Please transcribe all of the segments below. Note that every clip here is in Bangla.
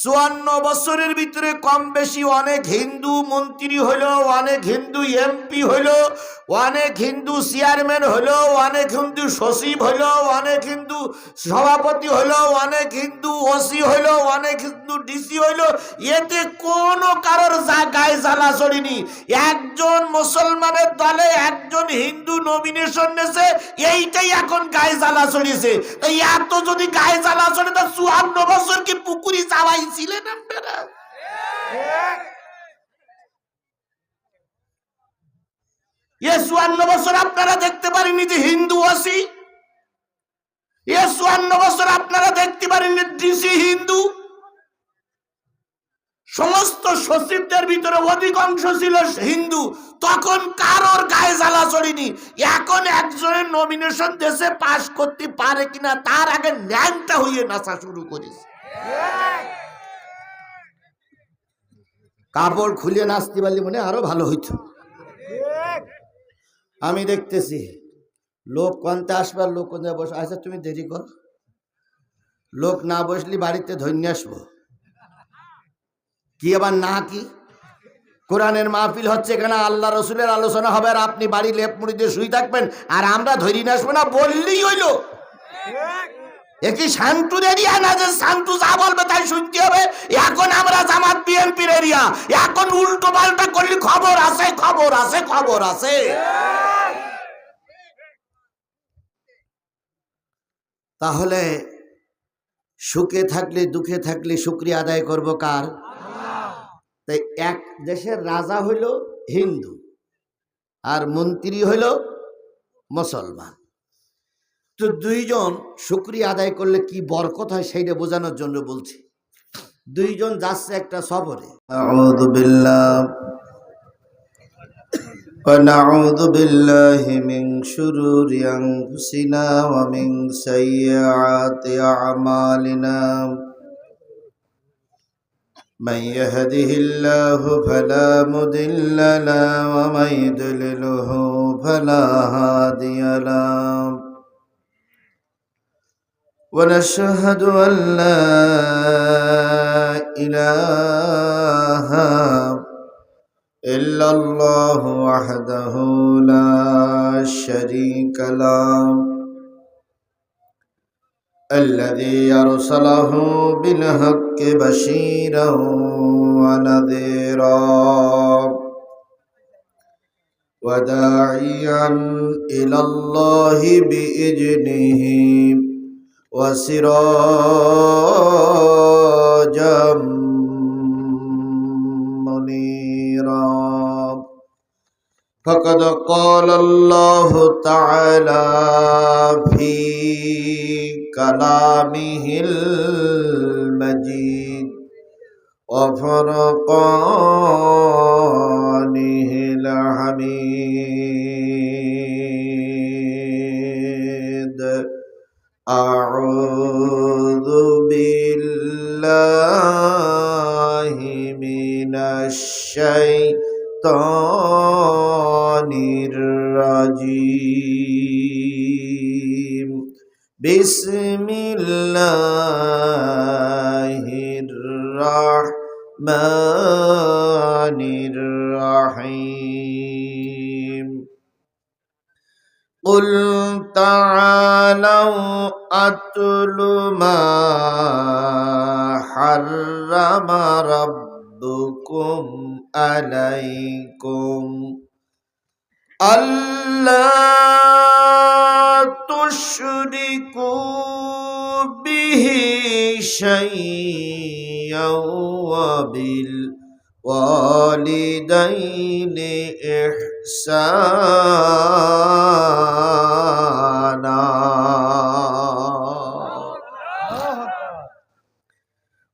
54 বছরের ভিতরে কম বেশি অনেক হিন্দু মন্ত্রী হলো, অনেক হিন্দু এমপি হলো, অনেক হিন্দু চেয়ারম্যান হলো, অনেক হিন্দু সচিব হলো, অনেক হিন্দু সভাপতি হলো, অনেক হিন্দু ওসি হলো, অনেক হিন্দু ডিসি হলো। এতে কোনো কারোর গায়ে জ্বালা চড়েনি। একজন মুসলমানের দলে একজন হিন্দু নমিনেশন নেছে, এইটাই এখন গায়ে জ্বালা চড়িয়েছে। এত যদি গায়ে জ্বালা চড়ে তা 54 বছর কি পুকুরি চালাই ছিলেন আপনারা? এ 54 বছর আপনারা দেখতে পারেননি যে হিন্দু ওসি? এ 54 বছর আপনারা দেখতে পারেননি ডিসি হিন্দু? সমস্ত সচিবদের ভিতরে অধিকাংশ ছিল হিন্দু। তখন কারোর গায়ে জ্বালা চড়েনি। এখন একজনের নমিনেশন দেশে পাশ করতে পারে কিনা তার আগে ন্যাংটা হয়ে নাচা শুরু করেছে। কাপড় খুলে নাচতে পারলে মনে আরো ভালো হইতো। আমি দেখতেছি লোক কোনতে আসবার, লোক কোনতে বসে। আচ্ছা তুমি দেরি করো, লোক না বসলি বাড়িতে ধন্য আসবো। কি আবার না কি? কোরআনের মাহফিল হচ্ছে, এখানে আল্লাহ রসুলের আলোচনা হবে, আর আপনি বাড়ি লেপ মুড়ি দিয়ে শুই থাকবেন আর আমরা ধরি না আসবো না বললেই হইল। একই শান্তুর এরিয়া না যে শান্তু যা বলবে তাই শুনতে হবে। এখন আমরা জামাত বিএনপির এরিয়া, এখন উল্টো পাল্টা করলে খবর আছে, খবর আছে, খবর আছে। তাহলে সুখে থাকলে দুঃখে থাকলে শুকরিয়া আদায় করব কার? তাই এক দেশের রাজা হইল হিন্দু আর মন্ত্রী হইল মুসলমান। তো দুইজন শুকরিয়া আদায় করলে কি বরকত হয় সেইটা বোঝানোর জন্য বলছি। দুইজন যাচ্ছে একটা সফরে। আউযু বিল্লাহ ওয়া নাউযু বিল্লাহি মিন শুরুরি আনফুসিনা ওয়া মিন সাইয়্যাতি আমালিনা। من يهده الله فلا مضل له ومن يضلله فلا هادي له ونشهد أن لا إله إلا الله وحده لا شريك له الذي أرسله بالحق بشيرا ونذيرا وداعيا إلى الله بإذنه وسراجا منيرا. فقد قال الله تعالى في كلامه المجيد وفرقانه الحميد. أعوذ بالله من الشيطان الرجيم. بسم الله الرحمن الرحيم. قل تعالوا أتل ما حرم ربكم عليكم ألا تشركوا به شيئا وبالوالدين إحسانا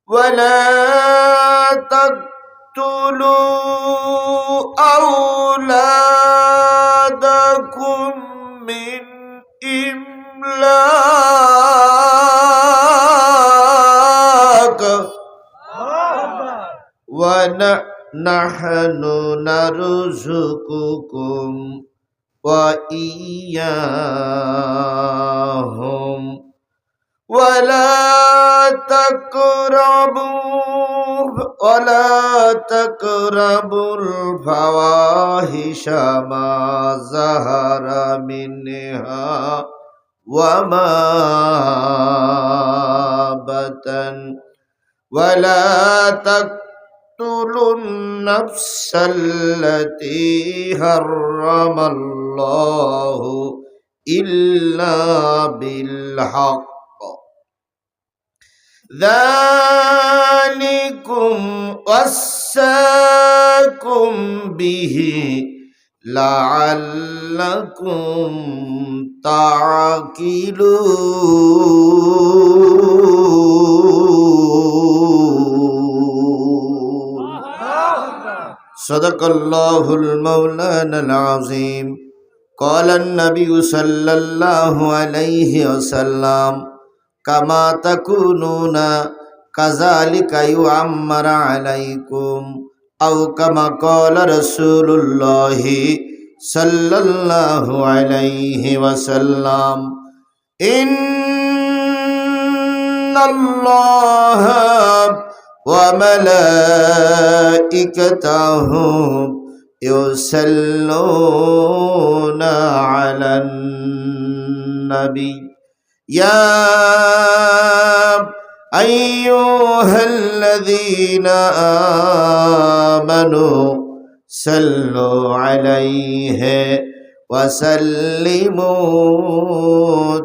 ولا تقتلوا أولادكم من إملاق ونحن نرزقكم وإياهم ولا تقربوا الفواحش ما ظهر منها وما بطن ولا تقتلوا النفس التي حرم الله إلا بالحق ذلكم وصاكم به لعلكم تعقلون صدق الله المولانا العظيم قال النبي صلى الله عليه وسلم كما تكونون كذلك يعمر عليكم أو كما قال رسول الله صلى الله عليه وسلم إن الله وملائكته يصلون على النبي يا أيها الذين آمنوا صلوا عليه وسلموا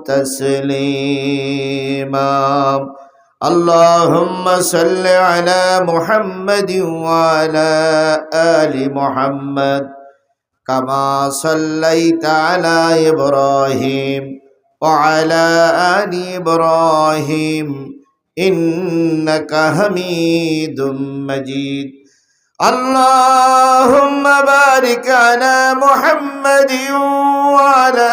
تسليما اللهم صل على محمد وعلى آل محمد كما صليت على إبراهيم وعلى آل إبراهيم إنك حميد مجيد اللهم بارك على محمد وعلى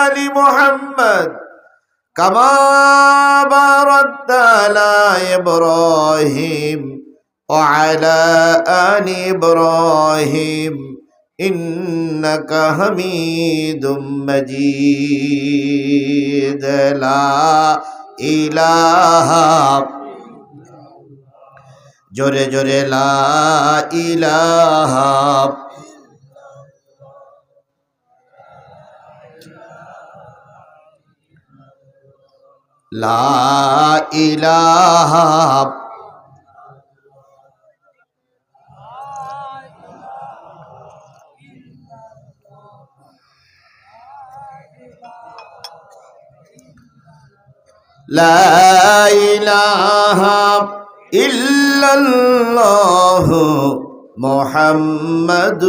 آل محمد كما باركت على إبراهيم وعلى آل إبراهيم إنك حميد مجيد لا إله جورے جورے لا إله لا إله لا إله إلا الله محمد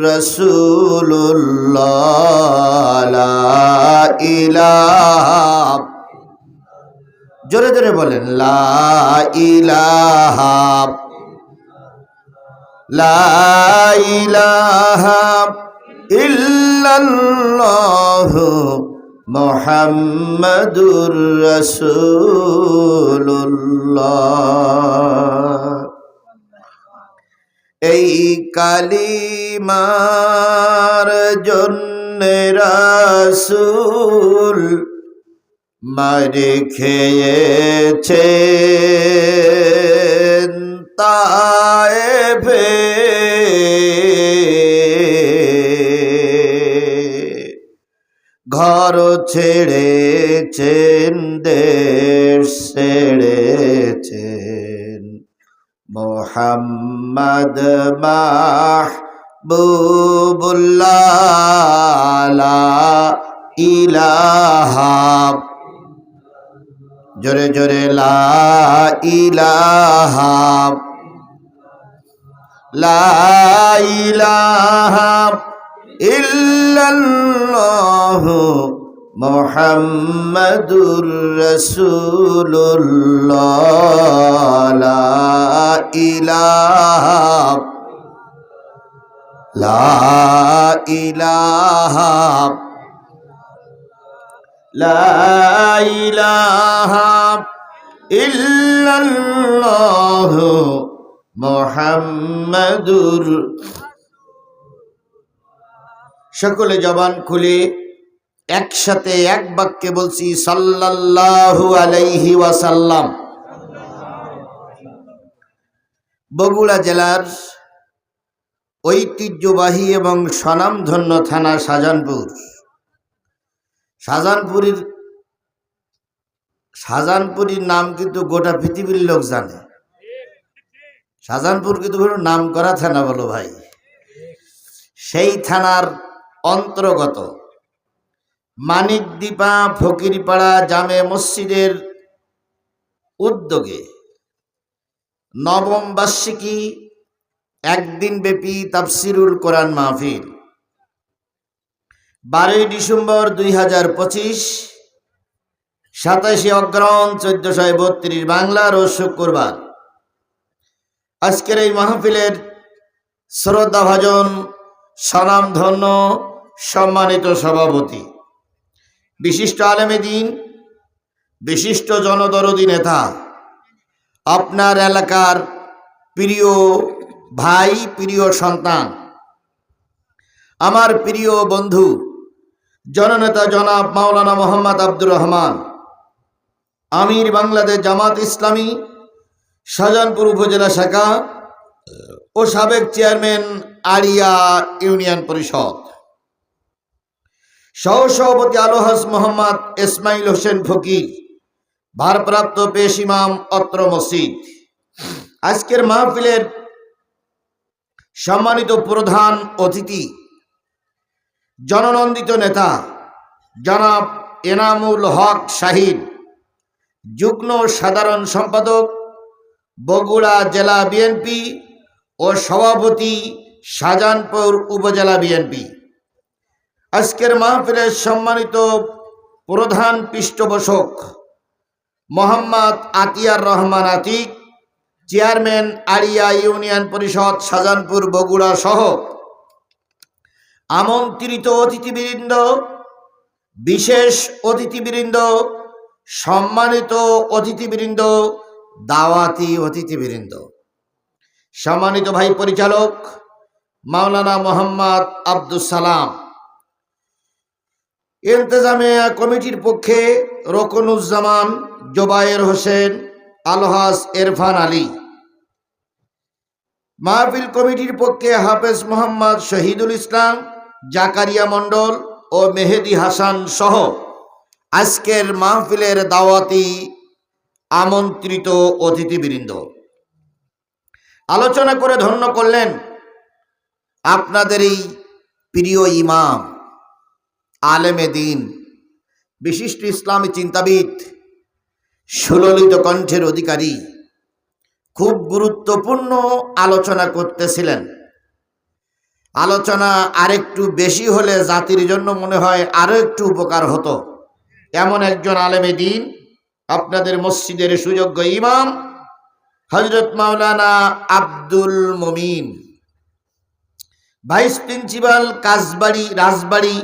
رسول الله لا إله জোরে জোরে বলেন লা ইলাহা ইল্লাল্লাহ মুহাম্মাদুর রাসূলুল্লাহ এই কালিমার জন্যে রাসূল মারে খেয়েছেন তায়েফে ঘর ছেড়েছেন দেশ ছেড়েছেন মুহাম্মদ মাহবুবুল্লাহ লা ইলাহা জোরে জোরে লা ইলাহা ইল্লাল্লাহ মুহাম্মাদুর রাসূলুল্লাহ লা ইলাহা لا إله إلا الله محمد সকলে জবান খুলে একসাথে এক বাক্যে বলছি সাল্লাল্লাহু আলাইহি ওয়াসাল্লাম। বগুড়া জেলার ঐতিহ্যবাহী এবং স্বনামধন্য থানা শাহজাহানপুর। শাহজাহানপুরের নাম কিন্তু গোটা পৃথিবীর লোক জানে। শাহজাহানপুর কিন্তু নাম করা থানা বলো ভাই। সেই থানার অন্তর্গত মানিকদীপা ফকিরপাড়া জামে মসজিদের উদ্যোগে নবম বার্ষিকী একদিন ব্যাপী তাফসিরুল কোরআন মাহফিল 12 ডিসেম্বর 2025, 27 অগ্রহায়ণ 1432 বাংলার ও শুক্রবার। আজকের এই মাহফিলের শ্রদ্ধাভাজন স্বনামধন্য সম্মানিত সভাপতি, বিশিষ্ট আলেমে দ্বীন, বিশিষ্ট জনদরদী নেতা, আপনার এলাকার প্রিয় ভাই, প্রিয় সন্তান, আমার প্রিয় বন্ধু জননেতা জনাব মাওলানা মোহাম্মদ আব্দুর রহমান, আমির বাংলাদেশ জামাত ইসলামী শাহজাহানপুর উপজেলা শাখা ও সাবেক চেয়ারম্যান আড়িয়া ইউনিয়ন পরিষদ, সহসভাপতি আলহাজ মোহাম্মদ ইসমাইল হোসেন ফকির, ভারপ্রাপ্ত পেশ ইমাম অত্র মসজিদ। আজকের মাহফিলের সম্মানিত প্রধান অতিথি জননন্দিত নেতা জনাব এনামুল হক শাহিন, যুগ্ম সাধারণ সম্পাদক বগুড়া জেলা বিএনপি ও সভাপতি শাহজাহানপুর উপজেলা বিএনপি। আজকের মাহফিলের সম্মানিত প্রধান পৃষ্ঠপোষক মোহাম্মদ আতিয়ার রহমান আতিক, চেয়ারম্যান আড়িয়া ইউনিয়ন পরিষদ শাহজাহানপুর বগুড়া সহ আমন্ত্রিত অতিথিবৃন্দ, বিশেষ অতিথিবৃন্দ, সম্মানিত অতিথিবৃন্দ, দাওয়াতি অতিথিবৃন্দ, সম্মানিত ভাই পরিচালক মাওলানা মোহাম্মদ আব্দুস সালাম, ইন্তেজামিয়া কমিটির পক্ষে রকনুজ্জামান, জোবায়ের হোসেন, আলহাজ ইরফান আলী, মাহফিল কমিটির পক্ষে হাফেজ মোহাম্মদ শহীদুল ইসলাম, জাকারিয়া মণ্ডল ও মেহেদি হাসান সহ আজকের মাহফিলের দাওয়াতি আমন্ত্রিত অতিথিবৃন্দ। আলোচনা করে ধন্য করলেন আপনাদের এই প্রিয় ইমাম, আলেমে দ্বীন, বিশিষ্ট ইসলামী চিন্তাবিদ, সুললিত কণ্ঠের অধিকারী, খুব গুরুত্বপূর্ণ আলোচনা করতেছিলেন। আলোচনা আরেকটু বেশি হলে জাতির জন্য মনে হয় আরো একটু উপকার হতো। এমন একজন আলেমে দ্বীন, আপনাদের মসজিদের সুযোগ্য ইমাম হযরত মাওলানা আব্দুল মমিন, ভাইস প্রিন্সিপাল রাজবাড়ি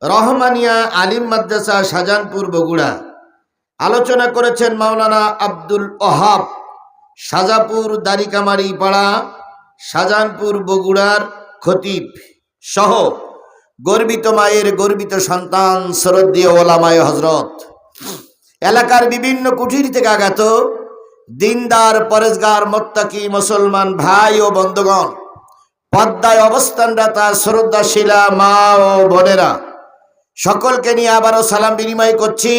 রহমানিয়া আলিম মাদ্রাসা শাহজাহানপুর বগুড়া। আলোচনা করেছেন মাওলানা আব্দুল ওহাব, শাহজাপুর দারিকামারি পাড়া শাহজাহানপুর বগুড়ার খতিব সহ গর্বিত মায়ের গর্বিত সন্তান শ্রদ্ধেয় ওলামায়ে হযরত, এলাকার বিভিন্ন কুঠির থেকে আগত দিনদার পরেজগার মুত্তাকি মুসলমান ভাই ও বন্ধুগণ, পদ্মায় অবস্থানরতা শ্রদ্ধাশীলা মা ও বোনেরা, সকলকে নিয়ে আবারও সালাম বিনিময় করছি।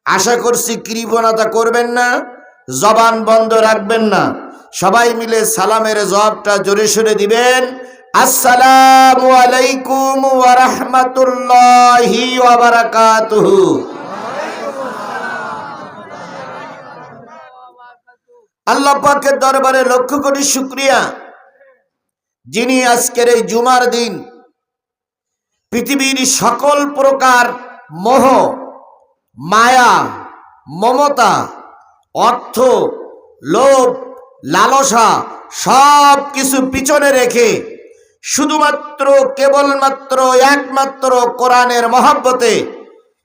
আশা করছি কৃপণতা করবেন না, জবান বন্ধ রাখবেন না। সবাই মিলে সালামের জবাবটা জোরে সোরে দিবেন, আসসালামু আলাইকুম ওয়া রাহমাতুল্লাহি ওয়া বারাকাতুহু। আল্লাহ পাকের দরবারে লক্ষ কোটি শুকরিয়া, যিনি আজকের এই জুমার দিন পৃথিবীর সকল প্রকার মোহ, মায়া, মমতা, অর্থ, লোভ, লালসা সব কিছু পিছনে রেখে শুধুমাত্র কেবলমাত্র একমাত্র কোরআনের মহব্বতে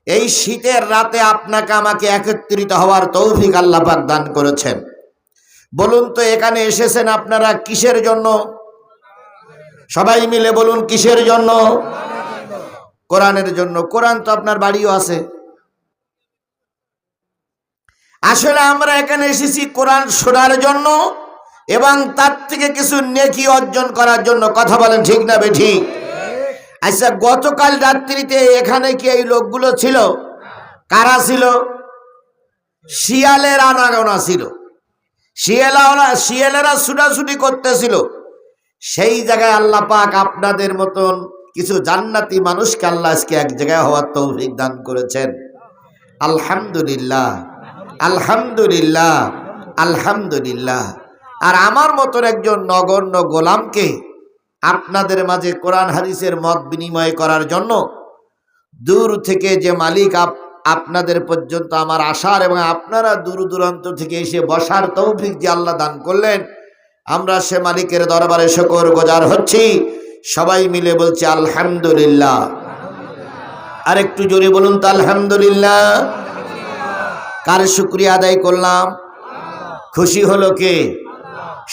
এই শীতের রাতে আপনাকে আমাকে একত্রিত হওয়ার তৌফিক আল্লাহ পাক দান করেছেন। বলুন তো এখানে এসেছেন আপনারা কিসের জন্য? সবাই মিলে বলুন কিসের জন্য? কোরআনের জন্য। কোরআন তো আপনার বাড়িও আছে। আসলে আমরা এখানে এসেছি কোরআন শোনার জন্য এবং তার থেকে কিছু নেকি অর্জন করার জন্য। কথা বলেন ঠিক না বেঠিক? আচ্ছা, গতকাল রাত্রিতে এখানে কি এই লোকগুলো ছিল? কারা ছিল? শিয়ালের আনাগোনা ছিল। শিয়ালেরা ছুটাছুটি করতেছিল। সেই জায়গায় আল্লাহ পাক আপনাদের মতন কিছু জান্নাতি মানুষকে আল্লাহ আজকে এক জায়গায় হওয়ার তৌফিক দান করেছেন। আলহামদুলিল্লাহ, আলহামদুলিল্লাহ, আলহামদুলিল্লাহ। আর আমার মতন একজন নগণ্য গোলামকে আপনাদের মাঝে কোরআন হাদিসের মত বিনিময় করার জন্য দূর থেকে যে মালিক আপনাদের পর্যন্ত আমার আসার এবং আপনারা দূর দূরান্ত থেকে এসে বসার তৌফিক যে আল্লাহ দান করলেন, আমরা সে মালিকের দরবারে শুকর গুজার হচ্ছি। সবাই মিলে বলছি আলহামদুলিল্লাহ। আর একটু জোরে বলুন তো আলহামদুলিল্লাহ। কার শুকরিয়া আদায় করলাম? খুশি হলো কে?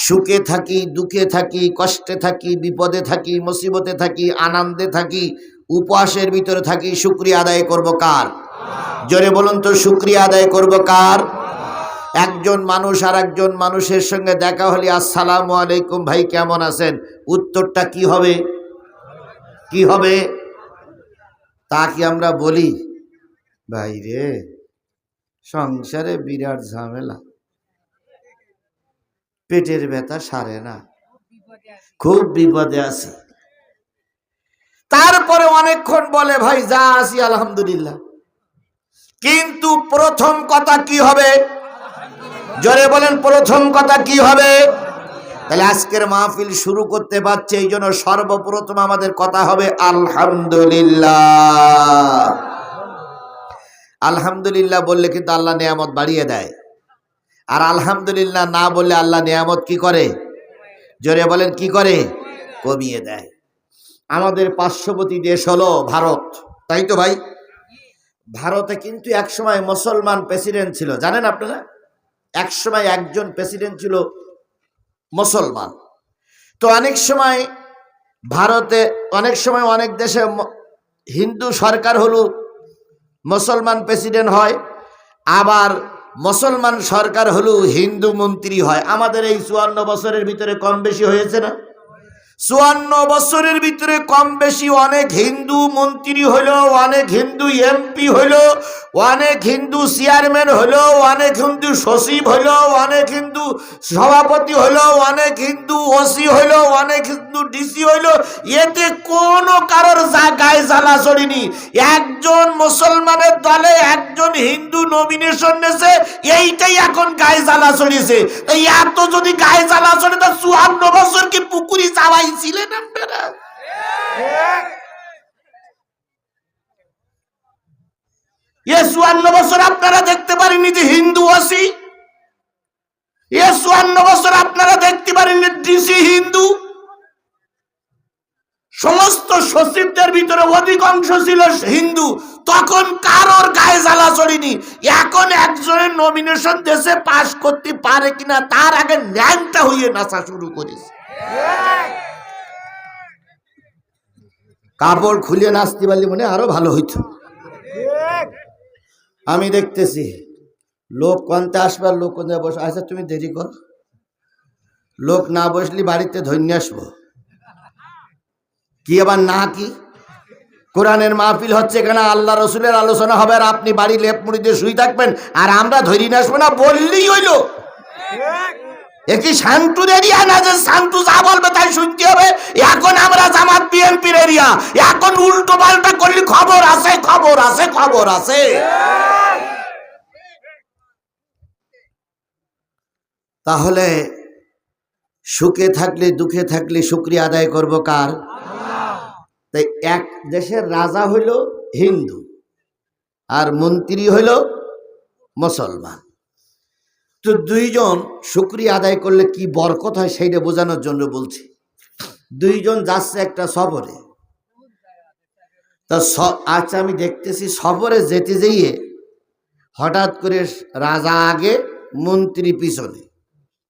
সুখে থাকি, দুঃখে থাকি, কষ্টে থাকি, বিপদে থাকি, মুসিবতে থাকি, আনন্দে থাকি, উপবাসের ভিতরে থাকি, শুকরিয়া আদায় করব কার? জোরে বলুন তো, শুকরিয়া আদায় করব কার? একজন মানুষ আর একজন মানুষের সঙ্গে দেখা হলে আসসালামু আলাইকুম ভাই কেমন আছেন, উত্তরটা কি হবে? কি হবে? তা কি আমরা বলি? ভাই রে, সংসারে বিরাট ঝামেলা, পেটের ব্যথা সারে না, খুব বিপদে আছি। তারপরে অনেকক্ষণ বলে ভাই যা আছি আলহামদুলিল্লাহ। কিন্তু প্রথম কথা কি হবে? জোরে বলেন, প্রথম কথা কি হবে? তাহলে আজকের মাহফিল শুরু করতে পারছে, এই জন্য সর্বপ্রথম আমাদের কথা হবে আলহামদুলিল্লাহ। আলহামদুলিল্লাহ বললে কিন্তু আল্লাহ নিয়ামত বাড়িয়ে দেয়, আর আলহামদুলিল্লাহ না বললে আল্লাহ নিয়ামত কি করে? জোরে বলেন, কি করে? কমিয়ে দেয়। আমাদের পার্শ্ববর্তী দেশ হলো ভারত, তাই তো ভাই? ভারতে কিন্তু একসময় মুসলমান প্রেসিডেন্ট ছিল, জানেন আপনারা? একসময় একজন প্রেসিডেন্ট ছিল মুসলমান। তো অনেক সময় ভারতে, অনেক সময় অনেক দেশে হিন্দু সরকার হলো মুসলমান প্রেসিডেন্ট হয়, আবার মুসলমান সরকার হলো হিন্দু মন্ত্রী হয়। আমাদের এই 54 বছরের ভিতরে কম বেশি হয়েছে না? 54 বছরের ভিতরে কম বেশি অনেক হিন্দু মন্ত্রী হলো, অনেক হিন্দু এমপি হলো, অনেক হিন্দু চেয়ারম্যান হলো, অনেক হিন্দু সচিব হলো, অনেক হিন্দু সভাপতি হলো, অনেক হিন্দু ওসি হলো, অনেক হিন্দু ডিসি হলো। এতে কোনো কারোর গায়ে জ্বালা চড়েনি। একজন মুসলমানের দলে একজন হিন্দু নমিনেশন নেছে, এইটাই এখন গায়ে জ্বালা চড়েছে। এত যদি গায়ে জ্বালা চড়ে তা 54 বছর কি পুকুরি চাওয়াই ছিলেন আপনারা? এ 54 বছর আপনারা দেখতে পারেননি যে হিন্দু ওসি? এ 54 বছর আপনারা দেখতে পারেননি ডিসি হিন্দু? সমস্ত সচিবদের ভিতরে অধিকাংশ ছিল হিন্দু। তখন কারোর গায়ে জ্বালা চড়েনি। এখন একজনের নমিনেশন দেশে পাস করতে পারে কিনা তার আগে ন্যাংটা হয়ে নাচা শুরু করেছে। কাপড় খুলে নাচতে পারলে মনে আরো ভালো হইতো। আমি দেখতেছি লোক কোনতে আসবার, লোক কোনতে বসে। আচ্ছা তুমি দেরি কর, লোক না বসলি বাড়িতে ধন্য আসবো। কি আবার না কি? কোরআনের মাহফিল হচ্ছে, এখানে আল্লাহ রসুলের আলোচনা হবে, আর আপনি বাড়ি লেপ মুড়ি দিয়ে শুই থাকবেন আর আমরা ধরি না আসবো না বললেই হইল। একই শান্তুর এরিয়া না যে শান্তু যা বলবে তাই শুনতে হবে। এখন আমরা জামাত বিএনপির এরিয়া, এখন উল্টো পাল্টা করলে খবর আছে, খবর আছে, খবর আছে। তাহলে সুখে থাকলে দুঃখে থাকলে শুকরিয়া আদায় করব কার? তাই এক দেশের রাজা হইল হিন্দু আর মন্ত্রী হইল মুসলমান। তো দুইজন শুকরিয়া আদায় করলে কি বরকত হয় সেইটা বোঝানোর জন্য বলছি। দুইজন যাচ্ছে একটা সফরে, তা আচ্ছা আমি দেখতেছি সফরে যেতে যেয়ে হঠাৎ করে রাজা আগে মন্ত্রী পিছনে।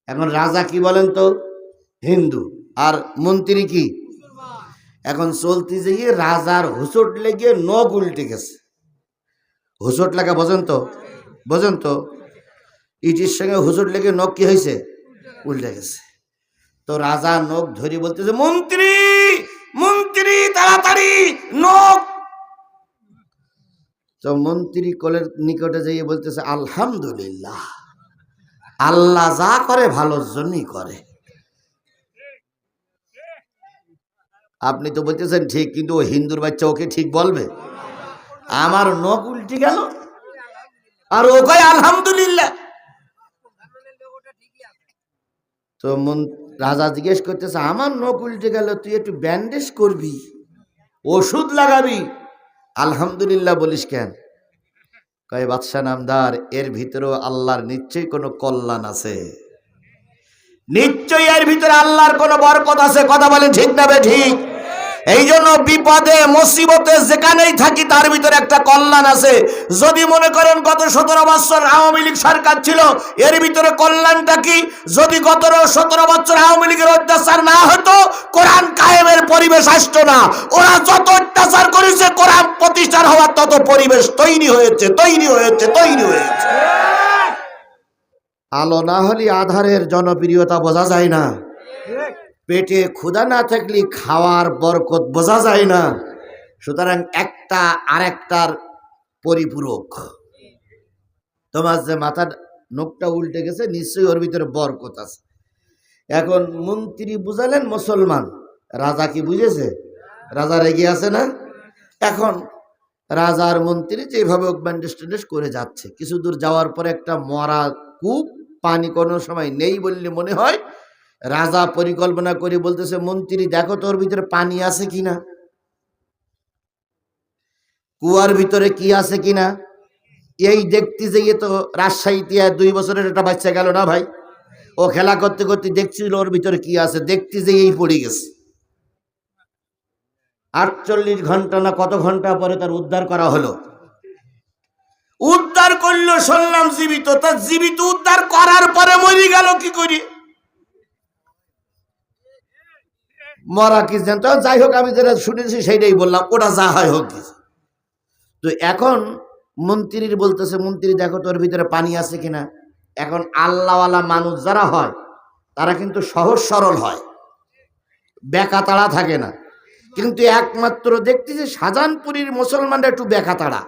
এখন রাজা কি বলেন তো? হিন্দু, আর মন্ত্রী কি? এখন চলতে যেয়ে রাজার হুচট লেগে নখ উল্টে গেছে। হুচট লাগা বোঝেন তো ইটির সঙ্গে হুচট লেগে নখ কি হয়েছে, উল্টে গেছে। তো রাজা নখ ধরে বলতেছে, মন্ত্রী মন্ত্রী তাড়াতাড়ি নখ। তো মন্ত্রী কোলের নিকটে যেয়ে বলতেছে, আলহামদুলিল্লাহ, আল্লাহ যা করে ভালোর জন্যই করে। আপনি তো বলতেছেন ঠিক, কিন্তু ও হিন্দুর বাচ্চা ওকে ঠিক বলবে? আমার নখ উল্টে গেল আর ও কয় আলহামদুলিল্লাহ। তো রাজা জিজ্ঞেস করতেছে, আমার নখ উল্টে গেল, তুই একটু ব্যান্ডেজ করবি, ওষুধ লাগাবি, আলহামদুলিল্লাহ বলিস কেন? কয় বাদশা নামদার, এর ভিতরেও আল্লাহর নিশ্চয়ই কোনো কল্যাণ আছে, নিশ্চয়ই এর ভিতরে আল্লাহর কোনো বরকত আছে। কথা বলে ঠিক না বে ঠিক? এই জন্য বিপদে মুসিবতে যেখানেই থাকি তার ভিতরে একটা কল্যাণ আছে। যদি মনে করেন গত 17 বছর আওয়ামী লীগ সরকার ছিল, এর ভিতরে কল্যাণটা কি? যদি গত 17 বছর আওয়ামী লীগের অত্যাচার না হতো, কোরআন কায়েমের পরিবেশ আসতো না। ওরা যত অত্যাচার করেছে, কোরআন প্রতিষ্ঠার হওয়ার তত পরিবেশ তৈরি হয়েছে। আলো না হলে আধারের জনপ্রিয়তা বোঝা যায় না, পেটে ক্ষুধা না থাকলে খাওয়ার বরকত বোঝা যায় না। সুতরাং একটা আরেকটার পরিপূরক। তোমার যে মাথার নখটা উল্টে গেছে, নিশ্চয়ই ওর ভিতরে বরকত আছে। এখন মন্ত্রী বুঝালেন মুসলমান, রাজা কি বুঝেছে? রাজা রেগে আছে না? এখন রাজার মন্ত্রী যেভাবে ব্যান্ডেজ করে যাচ্ছে, কিছু দূর যাওয়ার পরে একটা মরা কূপ, পানি কোনো সময় নেই বললে মনে হয়। রাজা পরিকল্পনা করে বলতেছে, মন্ত্রী দেখো তোর ভিতরে পানি আছে কিনা, কুয়ার ভিতরে কি আছে কিনা। এই দেখতে যেয়ে তো রাজশাহীতে 2 বছরের একটা বাচ্চা গেল না ভাই, ও খেলা করতে করতে দেখছিল ওর ভিতরে কি আছে, দেখতে যেয়েই পড়ে গেছে। 48 ঘন্টা না কত ঘন্টা পরে তার উদ্ধার করা হলো। উদ্ধার করলো শুনলাম জীবিত। তার জীবিত উদ্ধার করার পরে মরে গেল কি করি? মরা কি জানতো? যাই হোক, আমি যেটা শুনেছি সেইটাই বললাম, ওটা যা হয় হোক। তো এখন মন্ত্রীর বলতেছে, মন্ত্রী দেখো তোর ভিতরে পানি আছে কিনা। এখন আল্লাহওয়ালা মানুষ যারা হয় তারা কিন্তু সহজ সরল হয়, বেকাতাড়া থাকে না। কিন্তু একমাত্র দেখতেছি শাহজাহানপুরীর মুসলমানরা একটু বেকাতাড়া।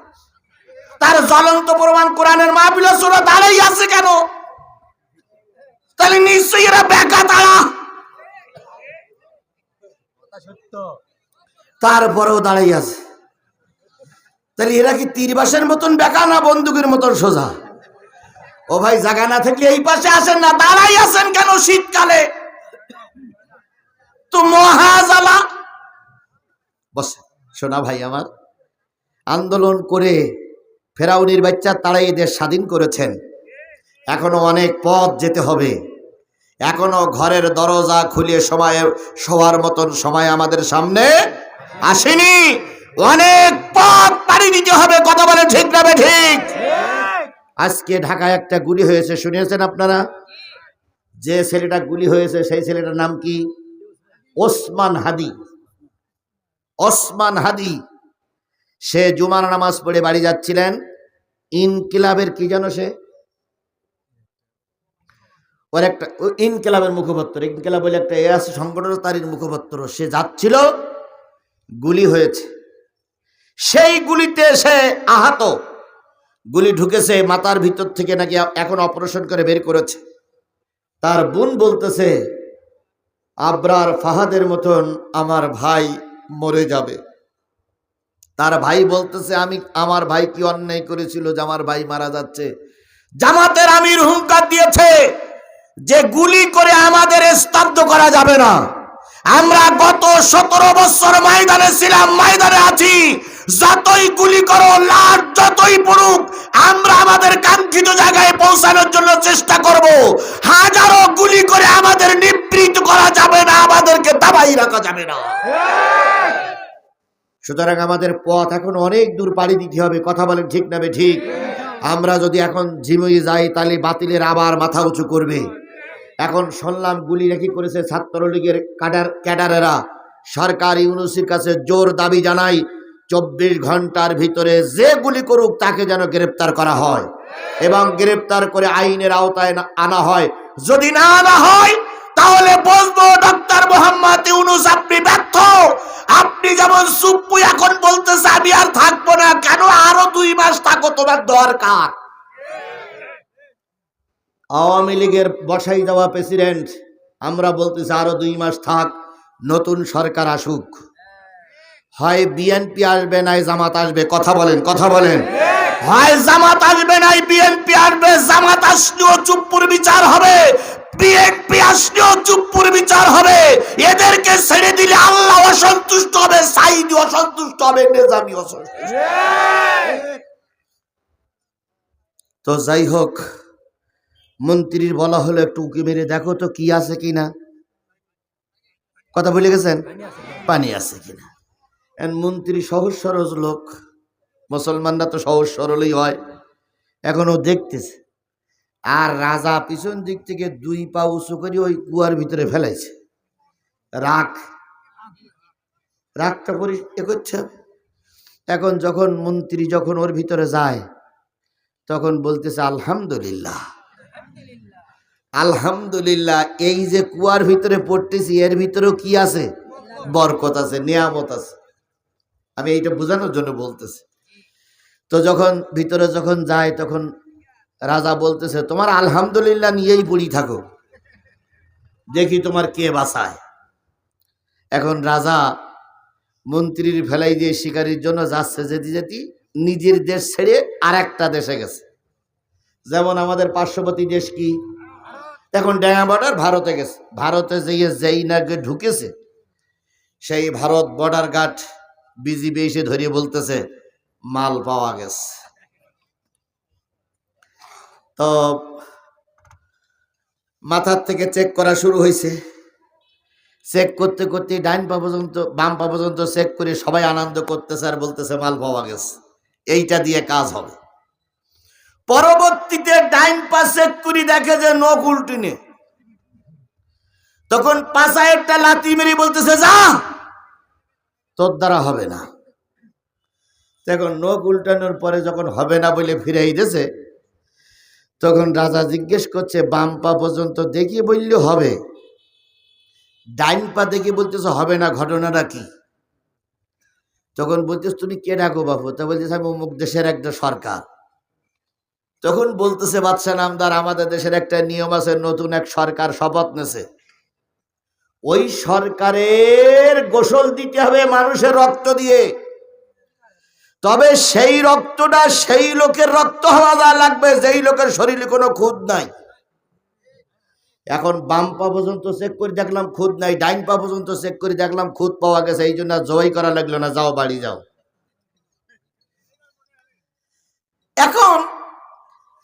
তার জ্বলন্ত প্রমাণ কোরআনের মাহফিলে ওরা দাঁড়াই আছে কেন? তাহলে নিশ্চয়ই এরা বেকাতাড়া। তারপরেও দাঁড়াই আছে। তাহলে এরা কি তীরবাসের মতন বেকা না বন্দুকের মতন সোজা? ও ভাই, জায়গা না থাকলে এই পাশে আসেন না, দাঁড়াই আছেন কেন শীতকালে? তো মহাজালা। বসে শোনা ভাই আমার, আন্দোলন করে ফেরাউনির বাচ্চা তারাই দেশ স্বাধীন করেছেন। এখনো অনেক পথ যেতে হবে। এখনো ঘরের দরজা খুলে শোয়ার মতন সময় আমাদের সামনে আসেনি। অনেক পথ পাড়ি দিতে হবে। কথা বলে ঠিক না ঠিক? আজকে ঢাকায় একটা গুলি হয়েছে, শুনিয়েছেন আপনারা? যে ছেলেটা গুলি হয়েছে সেই ছেলেটার নাম কি? ওসমান হাদি। সে জুমার নামাজ পড়ে বাড়ি যাচ্ছিলেন। ইনকিলাবের কি যেন সে, ওর একটা ইনকিলাবের মুখপাত্র, ইনকিলাব বলে একটা আছে সংগঠন, তারই মুখপাত্র। সে যাচ্ছিল, গুলি হয়েছে। সেই গুলিতে সে আহত। গুলি ঢুকেছে মাথার ভিতর থেকে, নাকি এখন অপারেশন করে বের করেছে। তার বোন বলতেছে, আবরার ফাহাদের মতন আমার ভাই মরে যাবে। তার ভাই বলতেছে, আমার ভাই কি অন্যায় করেছিল যে আমার ভাই মারা যাচ্ছে? জামাতের আমির হুঙ্কার দিয়েছে যে গুলি করে আমাদের স্তব্ধ করা যাবে না। আমরা গত 17 বছর ময়দানে ছিলাম, ময়দানে আছি। যতই গুলি করো, লাশ যতই পড়ুক, আমরা আমাদের কাঙ্ক্ষিত জায়গায় পৌঁছানোর জন্য চেষ্টা করব। হাজারো গুলি করে আমাদের নিবৃত করা যাবে না, আমাদেরকে দাবাই রাখা যাবে না। সুতরাং আমাদের পথ এখন অনেক দূর পাড়ি দিতে হবে। কথা বলেন ঠিক না ঠিক? আমরা যদি এখন ঝিমিয়ে যাই তাহলে বাতিলের আবার মাথা উঁচু করবে। এখন শুনলাম গুলি নাকি করেছে ছাত্রলীগের ক্যাডারেরা। সরকার ইউনূসের কাছে জোর দাবি জানাই 24 ঘন্টার ভিতরে যে গুলি করুক তাকে যেন গ্রেপ্তার করা হয় এবং গ্রেপ্তার করে আইনের আওতায় আনা হয়। যদি না আনা হয় তাহলে বলবো ডক্টর মোহাম্মদ ইউনূস আপনি ব্যর্থ। আপনি যেমন চুপ্পু এখন বলতেছে আমি আর থাকবো না, কেন আরো 2 মাস থাকো, তোমার দরকার। আওয়ামী লীগের বসাই দেওয়া প্রেসিডেন্ট আমরা বলতেছি আরো 2 মাস থাক, নতুন সরকার আসুক, হয় বিএনপি আসবে নাই জামাত আসবে। কথা বলেন, কথা বলেন। হয় জামাত আসবে নাই বিএনপি আসবে, জামাত আসলেও চুপ্পুর বিচার হবে, বিএনপি আসলেও চুপ্পুর বিচার হবে। এদেরকে ছেড়ে দিলে আল্লাহ অসন্তুষ্ট হবে, সাইদি অসন্তুষ্ট হবে, নিজামী অসন্তুষ্ট। তো যাই হোক, মন্ত্রীর বলা হলো একটু উকি মেরে দেখো তো কি আছে কিনা। কথা বলে গেছেন, পানি আছে কিনা। মন্ত্রী সহজ সরল লোক, মুসলমানরা তো সহজ সরলই হয়, এখনো দেখতেছে। আর রাজা পিছন দিক থেকে 2 পা উঁচু করে ওই কুয়ার ভিতরে ফেলাইছে। রাগটা এ করছে। এখন যখন মন্ত্রী যখন ওর ভিতরে যায় তখন বলতেছে আলহামদুলিল্লাহ, আলহামদুলিল্লাহ, এই যে কুয়ার ভিতরে পড়তেছি এর ভিতরেও কি আছে, বরকত আছে, নিয়ামত আছে। আমি এইটা বোঝানোর জন্য বলতেছি। তো যখন ভিতরে যখন যায় তখন রাজা বলতেছে তোমার আলহামদুলিল্লাহ নিয়েই পড়ি থাকো, দেখি তোমার কে বাঁচায়। এখন রাজা মন্ত্রীর ফেলাই দিয়ে শিকারির জন্য যাচ্ছে, যেতে যেতে নিজের দেশ ছেড়ে আর একটা দেশে গেছে। যেমন আমাদের পার্শ্ববর্তী দেশ কি এখন ড্যাঙা বর্ডার, ভারতে গেছে। ভারতে যেই নাকে ঢুকেছে সেই ভারত বর্ডার গার্ড বিজিবি এসে ধরিয়ে বলতেছে মাল পাওয়া গেছে। তো মাথার থেকে চেক করা শুরু হয়েছে। চেক করতে করতে ডাইন পা পর্যন্ত বাম পা পর্যন্ত চেক করে সবাই আনন্দ করতেছে আর বলতেছে মাল পাওয়া গেছে, এইটা দিয়ে কাজ হবে। পরবর্তীতে ডাইন পা চেক করে দেখে যে নখ উল্টিনে, তখন পাশায় একটা লাথি মেরে বলতেছে যা, তোর দ্বারা হবে না। এখন নখ উল্টানোর পরে যখন হবে না বলে ফিরাই দিয়েছে, তখন রাজা জিজ্ঞেস করছে বাম পা পর্যন্ত দেখি বললে হবে, ডাইন পা দেখি বলতেছে হবে না, ঘটনাটা কি? তখন বলতেছ তুমি কে ডাকো বাবু? তা বলতেছে আমি অমুক দেশের একটা সরকার। তখন বলতেছে বাদশা নামদার, আমাদের দেশের একটা নিয়ম আছে, নতুন এক সরকার শপথ নেছে, ওই সরকারের গোসল দিতে হবে মানুষের রক্ত দিয়ে, তবে সেই রক্তটা সেই লোকের রক্ত হওয়া যা লাগবে যেই লোকের শরীরে কোনো খুঁত নাই। এখন বাম পা পর্যন্ত চেক করে দেখলাম খুঁত নাই, ডাইন পা পর্যন্ত চেক করে দেখলাম খুঁত পাওয়া গেছে, এই জন্য জবাই করা লাগলো না, যাও বাড়ি যাও। এখন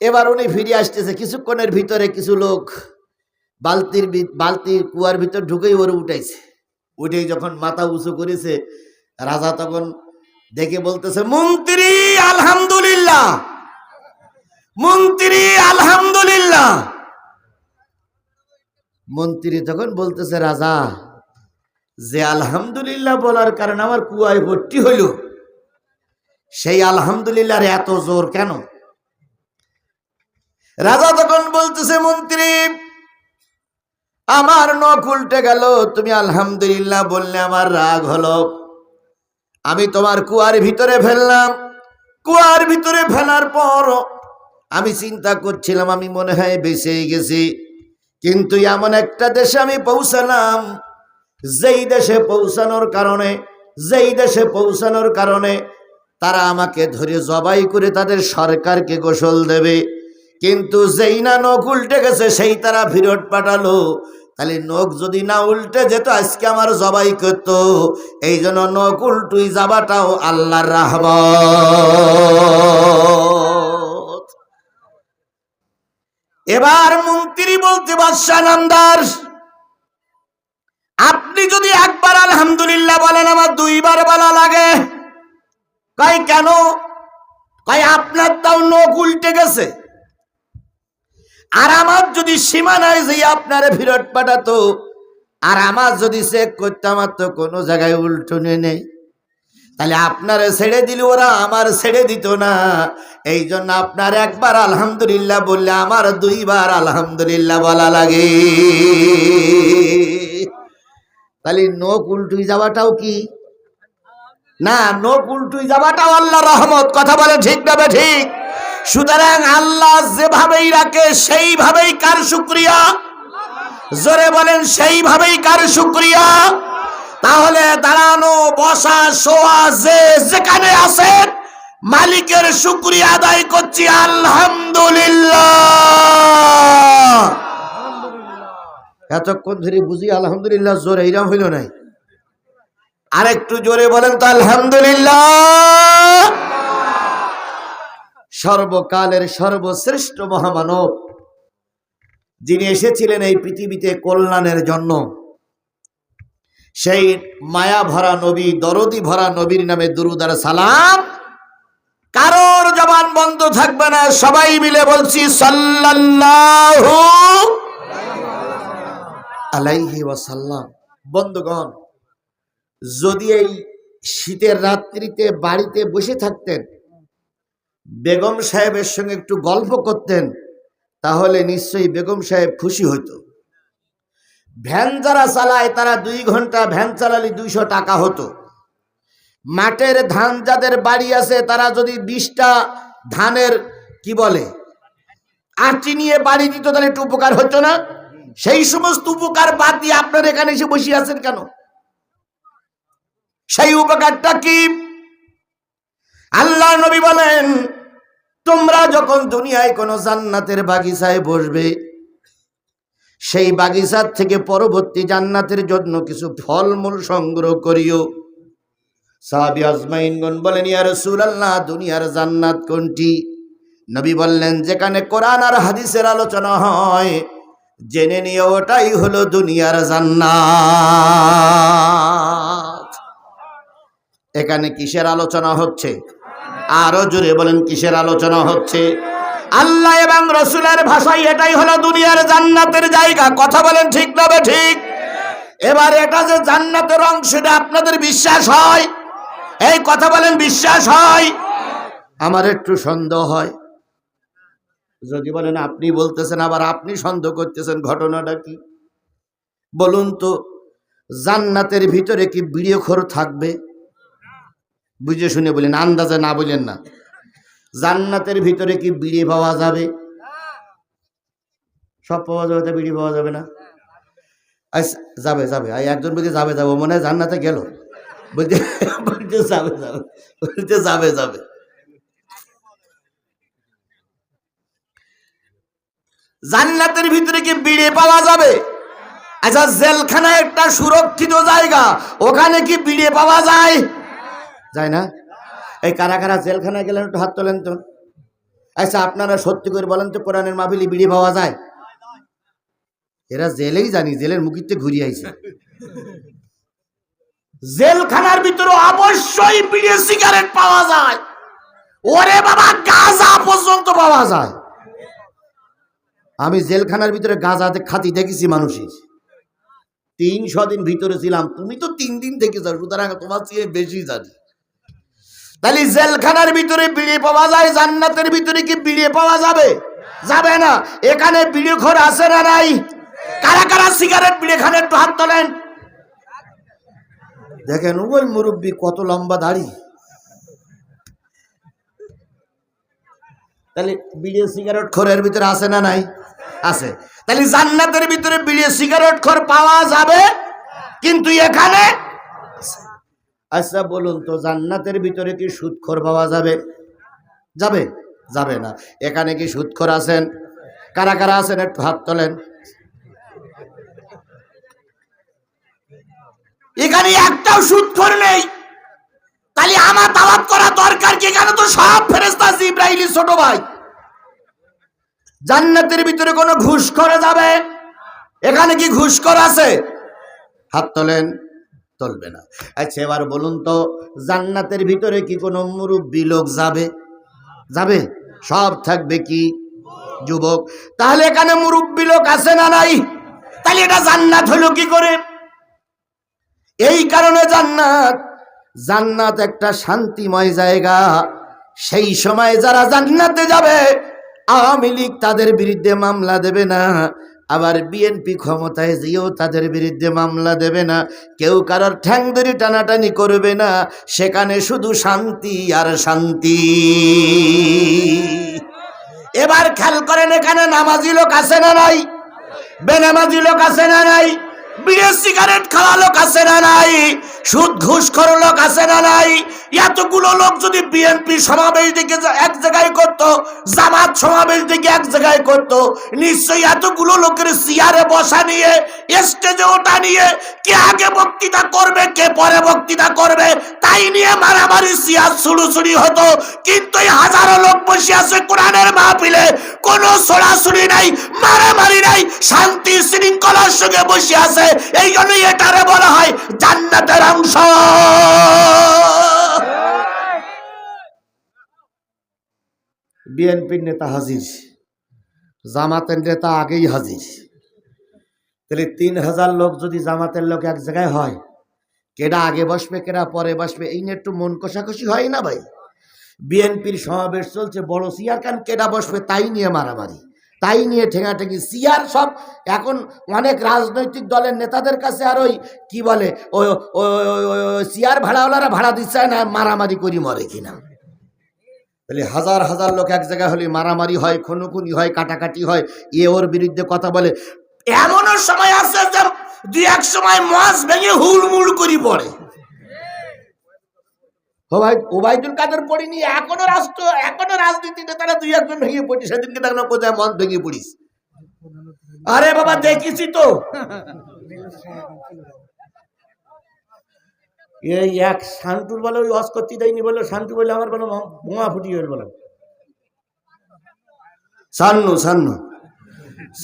এবার উনি ফিরে আসতেছে, কিছুক্ষণের ভিতরে কিছু লোক বালতির কুয়ার ভিতর ঢুকেই ওরে উঠাইছে। উঠেই যখন মাথা উঁচু করেছে, রাজা তখন দেখে বলতেছে মন্ত্রী আলহামদুলিল্লাহ, মন্ত্রী আলহামদুলিল্লাহ। মন্ত্রী তখন বলতেছে রাজা, যে আলহামদুলিল্লাহ বলার কারণে আমার কুয়ায় ভর্তি হইল, সেই আলহামদুলিল্লাহর এত জোর কেন? রাজা তখন বলতেছে মন্ত্রী আমার নখ উল্টে গেল, তুমি আলহামদুলিল্লাহ বললে আমার রাগ হলো, আমি তোমার কুয়ার ভিতরে ফেললাম। কুয়ার ভিতরে ফেলার পর আমি চিন্তা করছিলাম আমি মনে হয় বেঁচে গেছি, কিন্তু এমন একটা দেশে আমি পৌঁছালাম, যেই দেশে পৌঁছানোর কারণে তারা আমাকে ধরে জবাই করে তাদের সরকারকে গোসল দেবে, কিন্তু যেই না নখ উল্টে গেছে সেই তারা ফেরত পাঠালো। তাহলে নখ যদি না উল্টে যেত আজকে আমার জবাই করত, এই জন্য নখ উল্টুই যাবাটাও আল্লাহর রহমত। এবার মন্ত্রী বলতে বাদশা নামদার, আপনি যদি একবার আলহামদুলিল্লাহ বলেন আমার 2 বার বলা লাগে। কই কেন? কই আপনার তাও নখ উল্টে গেছে, আর আমার যদি সীমা নাই যে আপনারে ফেরত পাঠাতো, আর আমার যদি চেক করতে আমার তো কোনো জায়গায় উল্টনে নেই, তাহলে আপনারে ছেড়ে দিল ওরা আমার ছেড়ে দিত না। এই জন্য আপনার একবার আলহামদুলিল্লাহ বললে আমার দুইবার আলহামদুলিল্লাহ বলা লাগে। তাহলে নখ উল্টুই যাওয়াটাও কি না? নখ উল্টুই যাওয়াটাও আল্লাহর রহমত। কথা বলে ঠিক না ঠিক? সুতরাং আল্লাহ যেভাবেই রাখে সেইভাবেই কার শুকরিয়া? জোরে বলেন সেইভাবেই কার শুকরিয়া? তাহলে দাঁড়ানো বসা শোয়া যে যেখানে আছেন মালিকের শুকরিয়া আদায় করছি আলহামদুলিল্লাহ। এতক্ষণ ধরে বুঝি আলহামদুলিল্লাহ জোরে এইরকম হইল নাই, আরেকটু জোরে বলেন তো আলহামদুলিল্লাহ। সর্বকালের সর্বশ্রেষ্ঠ মহামানব যিনি এসেছিলেন এই পৃথিবীতে কল্যাণের জন্য, সেই মায়া ভরা নবী, দরদি ভরা নবীর নামে দুরূদ আর সালাম কারোর জবান বন্ধ থাকবে না। সবাই মিলে বলছি সাল্লাল্লাহু আলাইহি ওয়াসাল্লাম। বন্ধুগণ, যদি এই শীতের রাত্রিতে বাড়িতে বসে থাকতেন, বেগম সাহেবের সঙ্গে একটু গল্প করতেন, তাহলে নিশ্চয়ই বেগম সাহেব খুশি হতো। ভ্যান যারা চালায় তারা 2 ঘন্টা ভ্যান চালালে 200 টাকা হতো। মাঠের ধান যাদের বাড়ি আছে তারা যদি 20টা ধানের কি বলে আটি নিয়ে বাড়ি দিত, তাহলে একটু উপকার হতো না? সেই সমস্ত উপকার বাদ দিয়ে আপনার এখানে এসে বসে আছেন কেন? সেই উপকারটা কি? আল্লাহ নবী বলেন, তোমরা যখন দুনিয়ায় কোনো জান্নাতের বাগিচায় বসবে, সেই বাগিচার থেকে পরবর্তী জান্নাতের জন্য কিছু ফলমূল সংগ্রহ করিও। সাহাবী আজমাইনগণ বলেন, ইয়া রাসূলুল্লাহ, দুনিয়ার জান্নাত কোনটি? নবী বললেন, যেখানে কোরআন আর হাদিসের আলোচনা হয়, জেনে নিও ওটাই হলো দুনিয়ার জান্নাত। এখানে কিসের আলোচনা হচ্ছে? আরো জোরে বলেন, কিসের আলোচনা হচ্ছে? আল্লাহ এবং রাসূলের ভাষায় এটাই হলো দুনিয়ার জান্নাতের জায়গা। কথা বলেন ঠিক না ঠিক? এবার এটা যে জান্নাতের অংশ, সেটা আপনাদের বিশ্বাস হয়? এই কথা বলেন, বিশ্বাস হয়? আমার একটু সন্দেহ হয়। যদি বলেন আপনি বলতেছেন, আবার আপনি সন্দেহ করতেছেন, ঘটনাটা কি বলুন তো? জান্নাতের ভিতরে কি বিড়িখোর থাকবে? বুঝে শুনে বলেন, আন্দাজে না বলেন না। জান্নাতের ভিতরে কি বিড়ি পাওয়া যাবে? সব পাওয়া যাবে, তা বিড়ি পাওয়া যাবে না? আচ্ছা, যাবে যাবে। একজন বলতে যাবে যাবো, মনে হয় জান্নাতে গেল, বলতে বলতে যাবে যাবে, বলতে যাবে যাবে। জান্নাতের ভিতরে কি বিড়ি পাওয়া যাবে? আচ্ছা, জেলখানা একটা সুরক্ষিত জায়গা, ওখানে কি বিড়ি পাওয়া যায়? যায় না? এই কারা কারা জেলখানায় গেলেন একটু হাত তোলেন তো। আচ্ছা, আপনারা সত্যি করে বলেন তো, কোরআনের মাহফিলে বিড়ি পাওয়া যায়? এরা জেলেই জানি, জেলের মুখিতে ঘুরিয়ে আইছে। জেলখানার ভিতরে অবশ্যই বিড়ি সিগারেট পাওয়া যায়। ওরে বাবা, গাঁজা পর্যন্ত পাওয়া যায়। আমি জেলখানার ভিতরে গাঁজাতে খাতি দেখেছি মানুষের। 300 দিন ভিতরে ছিলাম, তুমি তো 3 দিন থেকে যাও, সুতরাং তোমার চেয়ে বেশি জানি। তাহলে জেলখানার ভিতরে বিড়ি পাওয়া যায়, জান্নাতের ভিতরে কি বিড়ি পাওয়া যাবে? যাবে না। এখানে বিড়িখোর আছে না নাই? কারা কারা সিগারেট বিড়ি খান একটু হাত তোলেন। দেখেন ওই মুরব্বী কত লম্বা দাড়ি। তাহলে বিড়ি সিগারেট খোরের ভিতরে আছে না নাই? আছে। তাহলে জান্নাতের ভিতরে বিড়ি সিগারেট খোর পাওয়া যাবে, কিন্তু এখানে। আচ্ছা বলুন তো, জান্নাতের ভিতরে কি সুদখোর পাওয়া যাবে? যাবে? যাবে না। এখানে কি সুদখোর আছেন? কারা কারা আছেন একটু হাত তোলেন। এখানে একটাও সুদখোর নেই। তাহলে আমার দাওয়াত করা দরকার কি? এখানে তো সব ফেরেশতা, জিবরাইল ছোট ভাই। জান্নাতের ভিতরে কোনো ঘুষখোর যাবে? এখানে কি ঘুষখোর আছে? হাত তোলেন। চলবে না। আচ্ছা, এবার বলুন তো, জান্নাতের ভিতরে কি কোনো মুরব্বী লোক যাবে? যাবে? সব থাকবে কি যুবক। তাহলে এখানে মুরব্বী লোক আছে না নাই? তাহলে এটা জান্নাত হলো কি করে? এই কারণে জান্নাত একটা শান্তিময় জায়গা। সেই সময় যারা জান্নাতে যাবে আওয়ামী লীগ তাদের বিরুদ্ধে মামলা দেবে না, আবার বিএনপি ক্ষমতায় যেও তাদের বিরুদ্ধে মামলা দেবে না, কেউ কারোর ঠ্যাং ধরে টানাটানি করবে না, সেখানে শুধু শান্তি আর শান্তি। এবার খেয়াল করেন, এখানে নামাজি লোক আছে না নাই? বেনামাজি লোক আছে না নাই? বিড়ি সিগারেট খাওয়া লোক আছে না নাই? সুদ ঘুষখোর লোক আছে না নাই? এতগুলো লোক যদি বিএনপি সমাবেশ দিকে এক জায়গায় করতো, জামাত সমাবেশ দিকে এক জায়গায় করতো, নিশ্চয়ই এতগুলো লোকের চেয়ারে বসা নিয়ে, স্টেজে ওঠা নিয়ে, কে আগে বক্তৃতা করবে কে পরে বক্তৃতা করবে তাই নিয়ে মারামারি চেয়ার ছুড়ুছুড়ি হতো। কিন্তু এই হাজারো লোক বসে আছে কোরআনের মাহফিলে, কোনো ছোড়াছুড়ি নাই, মারামারি নাই, শান্তি শৃঙ্খলার সঙ্গে বসে আছে। এই জন্যই এটারে বলা হয় জান্নাতের অংশ। বিএনপির নেতা হাজির, জামাতের নেতা আগেই হাজির। তাহলে 3000 লোক যদি জামাতের লোক এক জায়গায় হয়, কেডা আগে বসবে কেডা পরে বসবে, এই নিয়ে একটু মন কষাকষি হয় না ভাই? বিএনপির সমাবেশ চলছে, বড় চেয়ার কান কেডা বসবে তাই নিয়ে মারামারি, তাই নিয়ে ঠেঙাঠেঙি। চেয়ার সব এখন অনেক রাজনৈতিক দলের নেতাদের কাছে আর ওই কি বলে ওই চেয়ার ভাড়াওয়ালারা ভাড়া দিচ্ছে না, মারামারি করি মরে কিনা। তাহলে হাজার হাজার লোক এক জায়গায় হলে মারামারি হয়, খুনোখুনি হয়, কাটাকাটি হয়, এ ওর বিরুদ্ধে কথা বলে। এমনও সময় আছে যে দুই এক সময় মাছ ভেঙে হুড়মুড় করি পড়ে। ওবায়দুল কাদের পড়িনি, এখনো রাজনীতি নেতারা দুই একজন ভেঙে পড়ি। সেদিনকে দেখলাম কোথায় মদ ভেঙে পড়িস। আরে বাবা দেখেছি তো, এই এক শান্তুর বলে ওই অস করতে দেয়নি বলে, শান্তু বলে আমার বলে বোমা ফুটিয়ে বলে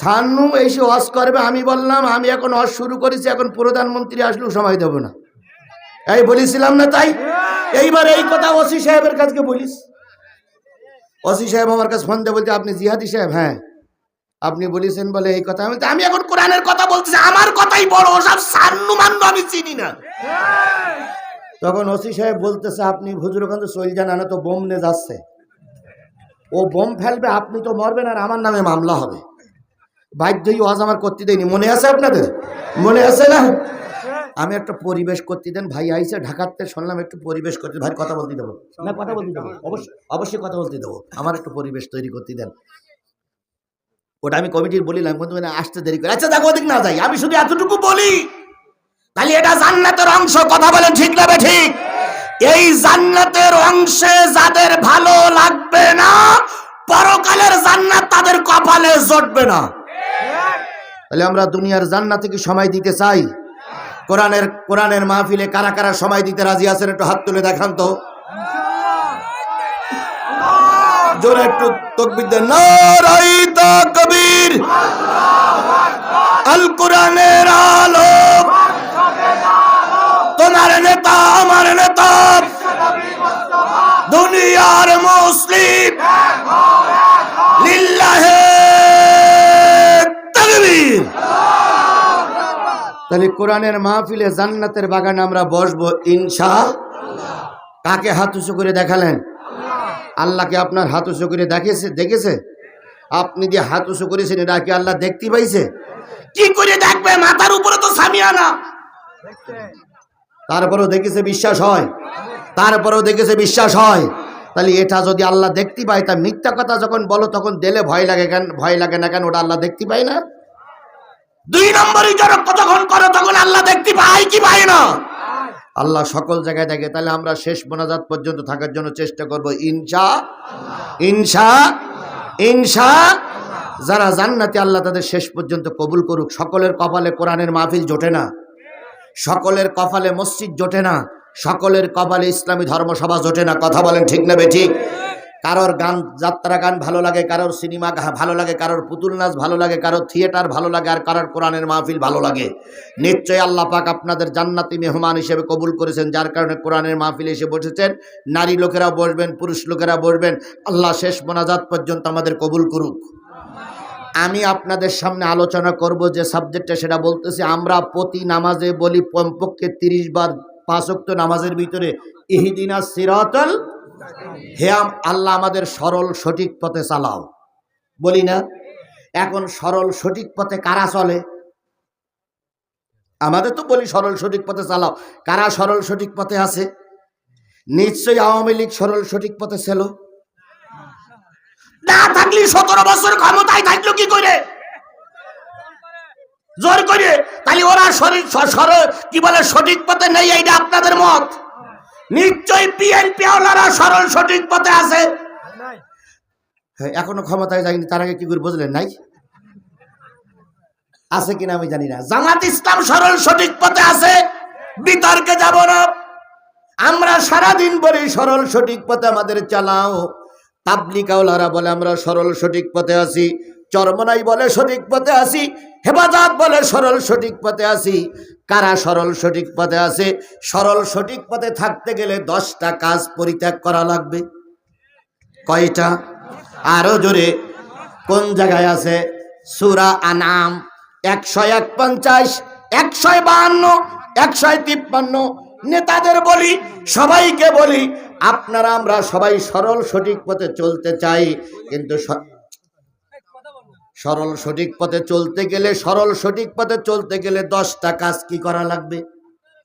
সান্নু এসে অস করবে। আমি বললাম আমি এখন অস শুরু করেছি, এখন প্রধানমন্ত্রী আসলেও সময় দেব না, এই বলেছিলাম না? তাই এইবার এই কথা ওসি সাহেবের কাছে বলিস। ওসি সাহেব আমার কাছে ফোন দিয়ে বলছে, আপনি জিহাদি সাহেব? হ্যাঁ। আপনি বলেছেন বলে এই কথা। আমি এখন কোরআনের কথা বলতেছি, আমার কথাই বড়, সব সান্নু মান্নু আমি চিনি না। তখন ওসি সাহেব বলতেছে, আপনি হুজুর ওখান থেকে চল যান, না তো বোম নিয়ে যাচ্ছে, ও বোম ফেলবে, আপনি তো মরবেন আর আমার নামে মামলা হবে। বাধ্যই ওয়াজ আমার করতে দেয়নি, মনে আছে আপনাদের? মনে আছে না? আমি একটা পরিবেশ করতে দেন, ভাই আইসে ঢাকাতে, শুনলাম একটু পরিবেশ করতে, ভাই কথা বলতে দেবো না? কথা বলতে দেবো, অবশ্যই কথা বলতে দেবো, আমার একটু পরিবেশ তৈরি করতে দেন। ওটা আমি কমিটির বলিলাম, কিন্তু আসতে দেরি করে। আচ্ছা দেখো ওদিক না যাই, আমি শুধু এতটুকু বলি, তাহলে এটা জান্নাতের অংশ। কথা বলেন ঠিক না ঠিক? এই জান্নাতের অংশে যাদের ভালো লাগবে না, পরকালের জান্নাত তাদের কপালে জুটবে না। তাহলে আমরা দুনিয়ার জান্নাতে কি সময় দিতে চাই? কোরআনের মাহফিলে কারা কারা সময় দিতে রাজি আছেন? একটু হাত তুলে দেখান তো, জোরে একটু তাকবীর দেন। নারায়ে তাকবীর, আল কোরআনের আলো, তোমার নেতা আমার নেতা, দুনিয়ার মুসলিম, লিল্লাহে তাকবীর। তাহলে কোরআনের মাহফিলে জান্নাতের বাগানে আমরা বসবো ইনশাআল্লাহ। কাকে হাত উঁচু করে দেখালেন? আল্লাহকে আপনার হাত উঁচু করে দেখেছে? আপনি যে হাত উঁচু করেছেন এটা কি আল্লাহ দেখতে পাইছে? কি করে দেখবে? মাথার উপরে তো সামিয়ানা। তারপরেও দেখেছে, বিশ্বাস হয়? তারপরেও দেখেছে, বিশ্বাস হয়? তাহলে এটা যদি আল্লাহ দেখতে পায়, তা মিথ্যা কথা যখন বলো তখন দিলে ভয় লাগে কেন? ভয় লাগে না কেন? ওটা আল্লাহ দেখতে পায় না? 2 নম্বরই যখন করো তখন আল্লাহ দেখতে পায় কি পায় না? আল্লাহ সকল জায়গায় দেখে। তাহলে আমরা শেষ মোনাজাত পর্যন্ত থাকার জন্য চেষ্টা করব ইনশাআল্লাহ। যারা জান্নাতে, আল্লাহ তাদের শেষ পর্যন্ত কবুল করুক। সকলের কপালে কোরআনের মাহফিল জোটে না, সকলের কপালে মসজিদ জোটে না, সকলের কপালে ইসলামী ধর্মসভা জোটে না। কথা বলেন ঠিক না বেঠিক? কারোর গান, যাত্রা গান ভালো লাগে, কারোর সিনেমা ভালো লাগে, কারোর পুতুল নাচ ভালো লাগে, কারোর থিয়েটার ভালো লাগে, আর কারোর কোরআনের মাহফিল ভালো লাগে। নিশ্চয়ই আল্লাহ পাক আপনাদের জান্নাতি মেহমান হিসেবে কবুল করেছেন, যার কারণে কোরআনের মাহফিলে এসে বসেছেন। নারী লোকেরা বসবেন, পুরুষ লোকেরা বসবেন। আল্লাহ শেষ মোনাজাত পর্যন্ত আমাদের কবুল করুক। আমি আপনাদের সামনে আলোচনা করব যে সাবজেক্টটা, সেটা বলতেছি আমরা প্রতি নামাজে বলি কমপক্ষে 30 বার 5 ওয়াক্ত নামাজের ভিতরে ইহদিনাস সিরাতাল, হে আল্লাহ আমাদের সরল সঠিক পথে চালাও, বলি না? এখন সরল সঠিক পথে কারা চলে? আমাদের তো বলি সরল সঠিক পথে চালাও, কারা সরল সঠিক পথে আছে? নিশ্চয়ই আওয়ামী লীগ সরল সঠিক পথে ছিল না, থাকলে 17 বছর ক্ষমতায় থাকলো কি করে? জোর করে। তাহলে ওরা কি বলে সঠিক পথে নেই, এইটা আপনাদের মত? নিশ্চয়ই বিএনপি ওনারা সরল সঠিক পথে আছে। এখনো ক্ষমতায় যায়নি, তার আগে কি করে বুঝলেন? নাই আছে কিনা আমি জানি না। জামাত ইসলাম সরল সঠিক পথে আছে, বিতর্কে যাব না। আমরা সারাদিন বলি সরল সঠিক পথে আমাদের চালাও। তাবলীগ ওয়ালারা বলে আমরা সরল সঠিক পথে আছি, চরমনাই বলে সঠিক পথে আছি, হেফাজত বলে সরল সঠিক পথে আছি। কারা সরল সঠিক পথে আছে? সরল সঠিক পথে থাকতে গেলে 10টা কাজ পরিত্যাগ করা লাগবে। কয়টা? আরো জোরে। কোন জায়গায় আছে? সূরা আনাম 151, 152, 153। নেতাদের বলি, সবাইকে বলি, আপনারা আমরা সবাই সরল সঠিক পথে চলতে চাই, কিন্তু সরল সঠিক পথে চলতে গেলে 10টা কাজ কি করা লাগবে?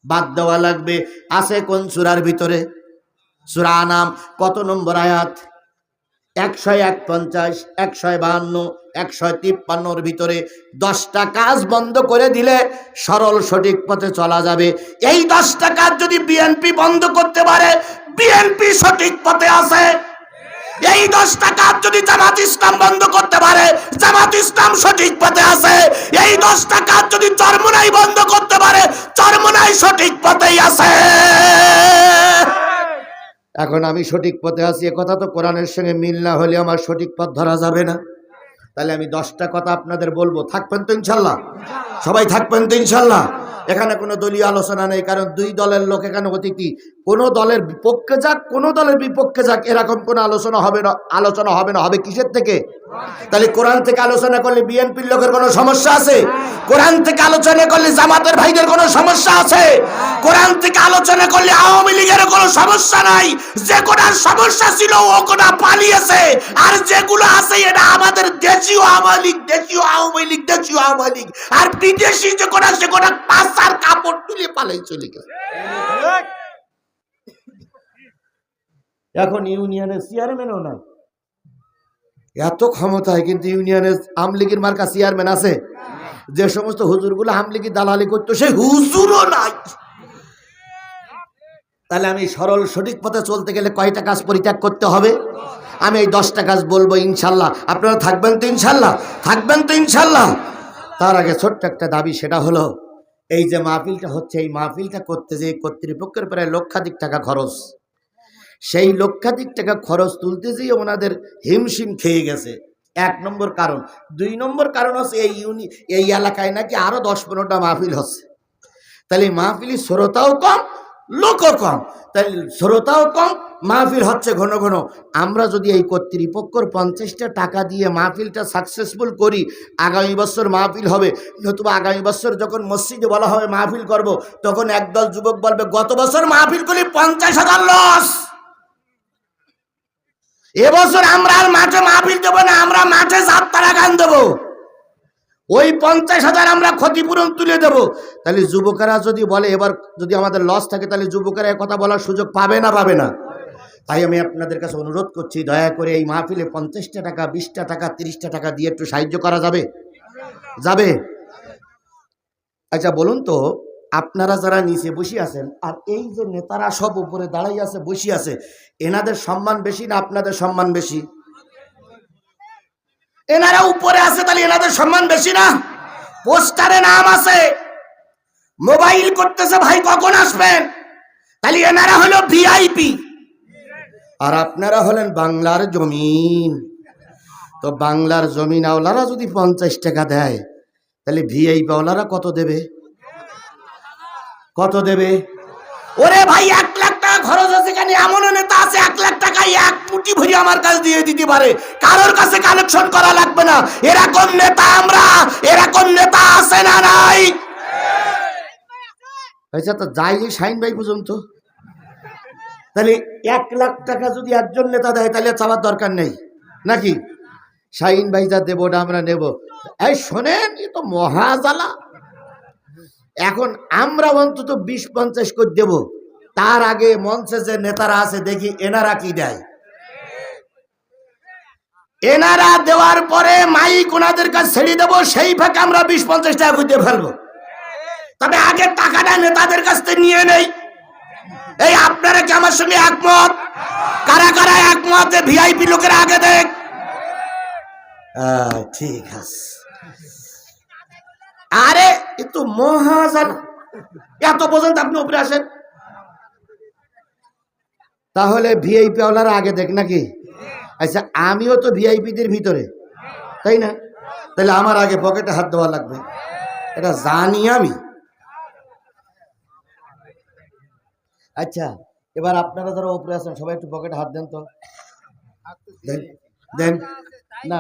বাদ দেওয়া লাগবে। আছে কোন সূরার ভিতরে? সূরা আনাম কত নম্বর আয়াত? 151, 152, 153 ভিতরে 10টা কাজ বন্ধ করে দিলে সরল সঠিক পথে চলা যাবে। এই 10টা কাজ যদি বিএনপি বন্ধ করতে পারে, বিএনপি সঠিক পথে আছে। এই 10টা কাজ যদি জামাত ইসলাম বন্ধ করতে পারে, জামাত ইসলাম সঠিক পথে আছে। এই 10টা কাজ যদি চরমোনাই বন্ধ করতে পারে, চরমোনাই সঠিক পথেই আছে। এখন আমি সঠিক পথে আছি, কথা তো কোরআনের সঙ্গে মিল না হলে আমার সঠিক পথ ধরা যাবে না। তাহলে আমি 10টা কথা আপনাদের বলবো, থাকবেন তো ইনশাল্লাহ? সবাই থাকবেন তো ইনশাল্লাহ? এখানে কোনো দলীয় আলোচনা নেই, কারণ 2 দলের লোক এখানে অতিথি। কোনো দলের বিপক্ষে যাক, কোনো দলের বিপক্ষে যাক, এরকম কোনো আলোচনা হবে না। হবে কিসের থেকে? তাহলে কোরআন থেকে আলোচনা করলে বিএনপির লোকের কোনো সমস্যা আছে? কোরআন থেকে আলোচনা করলে জামাতের ভাইদের কোনো সমস্যা আছে? কোরআন থেকে আলোচনা করলে আওয়ামী লীগের কোনো সমস্যা নাই। যে কোটার সমস্যা ছিল ও কোটা পালিয়েছে, আর যেগুলো আছে এটা আমাদের দেশীয় আওয়ামী লীগ, দেশীয় আওয়ামী লীগ। আর বিদেশি যে কোটা, সে কোটা পাঁচার কাপড় তুলে পালাই চলে গেছে। এখন ইউনিয়নের চেয়ারম্যানও নাই, এত ক্ষমতায়, কিন্তু ইউনিয়নের আমলিগির মার্কা চেয়ারম্যান আছে। যে সমস্ত হুজুরগুলো আমলিগি দালালি করতো, সেই হুজুরও নাই। তাহলে আমি সরল সঠিক পথে চলতে গেলে কয়টা কাজ পরিত্যাগ করতে হবে? আমি এই 10টা কাজ বলবো ইনশাল্লাহ। আপনারা থাকবেন তো ইনশাল্লাহ? থাকবেন তো ইনশাল্লাহ? তার আগে ছোট্ট একটা দাবি, সেটা হলো এই যে মাহফিলটা হচ্ছে, এই মাহফিলটা করতে যে কর্তৃপক্ষের প্রায় লক্ষাধিক টাকা খরচ। সেই লক্ষাধিক টাকা খরচ তুলতে যেয়ে ওনাদের হিমশিম খেয়ে গেছে, 1 নম্বর কারণ। 2 নম্বর কারণ হচ্ছে এই এলাকায় নাকি আরো 10-15টা মাহফিল হচ্ছে। তাহলে মাহফিলি শ্রোতাও কম, লোকও কম। তাই শ্রোতাও কম, মাহফিল হচ্ছে ঘন ঘন। আমরা যদি এই কর্তৃপক্ষর 50টা টাকা দিয়ে মাহফিলটা সাকসেসফুল করি, আগামী বছর মাহফিল হবে। নতুবা আগামী বছর যখন মসজিদে বলা হবে মাহফিল করব, তখন একদল যুবক বলবে গত বছর মাহফিল করি 50,000 লস, এবছর আমরা আর মাঠে মাহফিল দেবো না, আমরা মাঠে যাত্রা গান দেবো, ওই 50,000 আমরা ক্ষতিপূরণ তুলে দেব। তাহলে যুবকেরা যদি বলে এবার যদি আমাদের লস থাকে, তাহলে যুবকেরা কথা বলার সুযোগ পাবে না? পাবে না? তাই আমি আপনাদের কাছে অনুরোধ করছি, দয়া করে এই মাহফিলে 50টা টাকা, 20টা টাকা, 30টা টাকা দিয়ে একটু সাহায্য করা যাবে? যাবে? আচ্ছা বলুন তো, আপনারা যারা নিচে বসে আছেন, আর এই যে নেতারা সব উপরে দাঁড়াই আছে, বসে আছে, এনাদের সম্মান বেশি না আপনাদের সম্মান বেশি? এনারা উপরে আছে, তাহলে এনাদের সম্মান বেশি না? পোস্টারে নাম আছে, মোবাইল করতেছে, ভাই কখন আসবেন? তাহলে এনারা হলো ভিআইপি, আর আপনারা হলেন বাংলার জমিন। তো বাংলার জমিন আওলারা যদি 50 টাকা দেয়, তাহলে ভিআইপি আওলারা কত দেবে? কত দেবে? ওরে ভাই 1 লাখ টাকা খরচ আছে, কেন এমন নেতা আছে 1 লাখ টাকায় 1 কোটি ভরি আমার কাছে দিয়ে দিতে পারে, কারোর কাছে কালেকশন করা লাগবে না। এরকম নেতা আমরা, এরকম নেতা আছে না নাই? আচ্ছা তো যাই শাহিন ভাই পর্যন্ত, তাহলে 1 লাখ টাকা যদি একজন নেতা দেয় তাহলে চাওয়ার দরকার নেই নাকি? শাহিন ভাই যা দেবো ওটা আমরা নেব। এই শোনেন, এ তো মহাজালা। এখন আমরা অন্তত 20-50 করে দেব, তার আগে মঞ্চে যে নেতারা আছে দেখি এনারা কি দেয়। এনারা দেওয়ার পরে মাইক ওনাদের কাছে ছেড়ে দেবো, সেই ফাঁকে আমরা 20-50 টাকা করে দিয়ে ফেলবো। তবে আগে টাকাটা নেতাদের কাছ থেকে নিয়ে নেই। এই আপনারা কি আমার সঙ্গে একমত? কারা কারা একমত? ভিআইপি লোকের আগে দেখ। ঠিক আছে। আরে এ তো মহাজালা, এত পর্যন্ত আপনি উপরে আসেন, তাহলে ভিআইপি ওয়ালারা আগে দেখ নাকি? আচ্ছা আমিও তো ভিআইপিদের ভিতরে, তাই না? তাহলে আমার আগে পকেটে হাত দেওয়া লাগবে, এটা জানি আমি। আচ্ছা এবার আপনারা যারা উপরে আছেন সবাই একটু পকেটে হাত দেন তো, দেন দেন না।